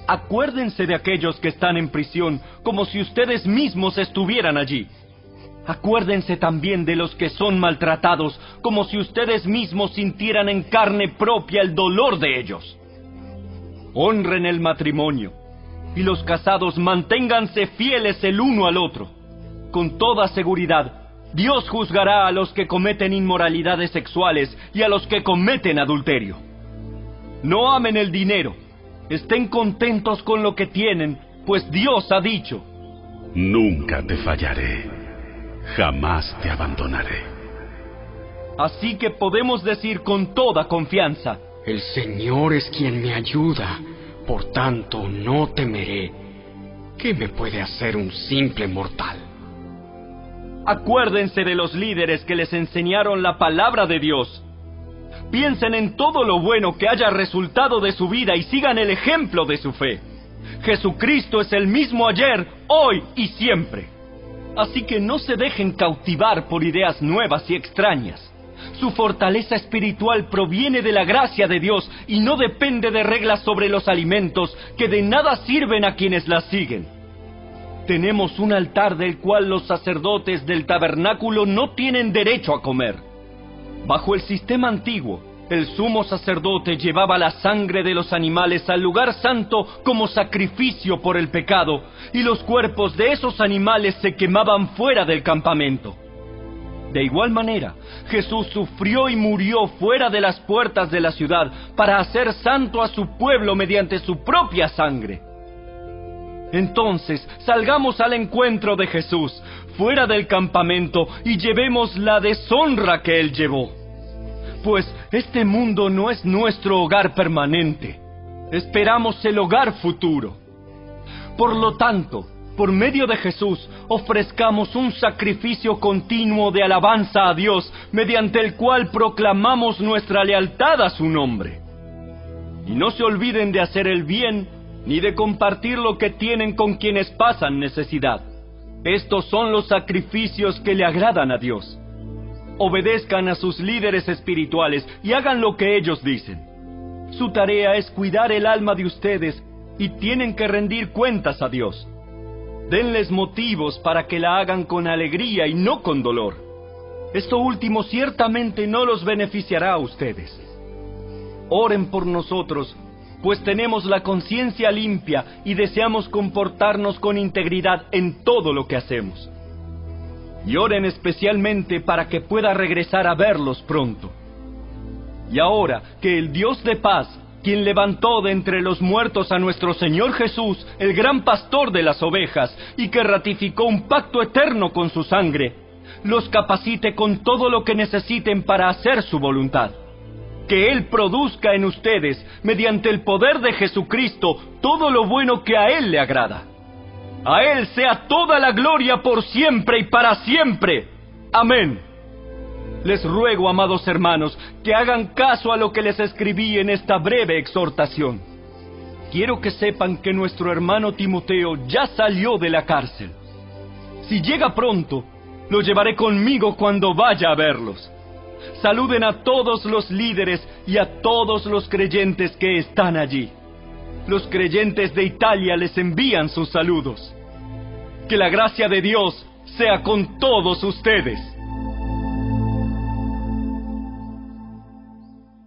Acuérdense de aquellos que están en prisión, como si ustedes mismos estuvieran allí. Acuérdense también de los que son maltratados, como si ustedes mismos sintieran en carne propia el dolor de ellos. Honren el matrimonio, y los casados manténganse fieles el uno al otro. Con toda seguridad, Dios juzgará a los que cometen inmoralidades sexuales y a los que cometen adulterio. No amen el dinero, estén contentos con lo que tienen, pues Dios ha dicho: nunca te fallaré, jamás te abandonaré. Así que podemos decir con toda confianza: el Señor es quien me ayuda, por tanto no temeré. ¿Qué me puede hacer un simple mortal? Acuérdense de los líderes que les enseñaron la palabra de Dios. Piensen en todo lo bueno que haya resultado de su vida y sigan el ejemplo de su fe. Jesucristo es el mismo ayer, hoy y siempre. Así que no se dejen cautivar por ideas nuevas y extrañas. Su fortaleza espiritual proviene de la gracia de Dios y no depende de reglas sobre los alimentos que de nada sirven a quienes las siguen. Tenemos un altar del cual los sacerdotes del tabernáculo no tienen derecho a comer. Bajo el sistema antiguo, el sumo sacerdote llevaba la sangre de los animales al lugar santo como sacrificio por el pecado, y los cuerpos de esos animales se quemaban fuera del campamento. De igual manera, Jesús sufrió y murió fuera de las puertas de la ciudad para hacer santo a su pueblo mediante su propia sangre. Entonces, salgamos al encuentro de Jesús, fuera del campamento, y llevemos la deshonra que Él llevó. Pues este mundo no es nuestro hogar permanente. Esperamos el hogar futuro. Por lo tanto, por medio de Jesús, ofrezcamos un sacrificio continuo de alabanza a Dios, mediante el cual proclamamos nuestra lealtad a su nombre. Y no se olviden de hacer el bien, ni de compartir lo que tienen con quienes pasan necesidad. Estos son los sacrificios que le agradan a Dios. Obedezcan a sus líderes espirituales y hagan lo que ellos dicen. Su tarea es cuidar el alma de ustedes y tienen que rendir cuentas a Dios. Denles motivos para que la hagan con alegría y no con dolor. Esto último ciertamente no los beneficiará a ustedes. Oren por nosotros, pues tenemos la conciencia limpia y deseamos comportarnos con integridad en todo lo que hacemos. Y oren especialmente para que pueda regresar a verlos pronto. Y ahora que el Dios de paz, quien levantó de entre los muertos a nuestro Señor Jesús, el gran pastor de las ovejas, y que ratificó un pacto eterno con su sangre, los capacite con todo lo que necesiten para hacer su voluntad. Que Él produzca en ustedes, mediante el poder de Jesucristo, todo lo bueno que a Él le agrada. A Él sea toda la gloria por siempre y para siempre. Amén. Les ruego, amados hermanos, que hagan caso a lo que les escribí en esta breve exhortación. Quiero que sepan que nuestro hermano Timoteo ya salió de la cárcel. Si llega pronto, lo llevaré conmigo cuando vaya a verlos. Saluden a todos los líderes y a todos los creyentes que están allí. Los creyentes de Italia les envían sus saludos. Que la gracia de Dios sea con todos ustedes.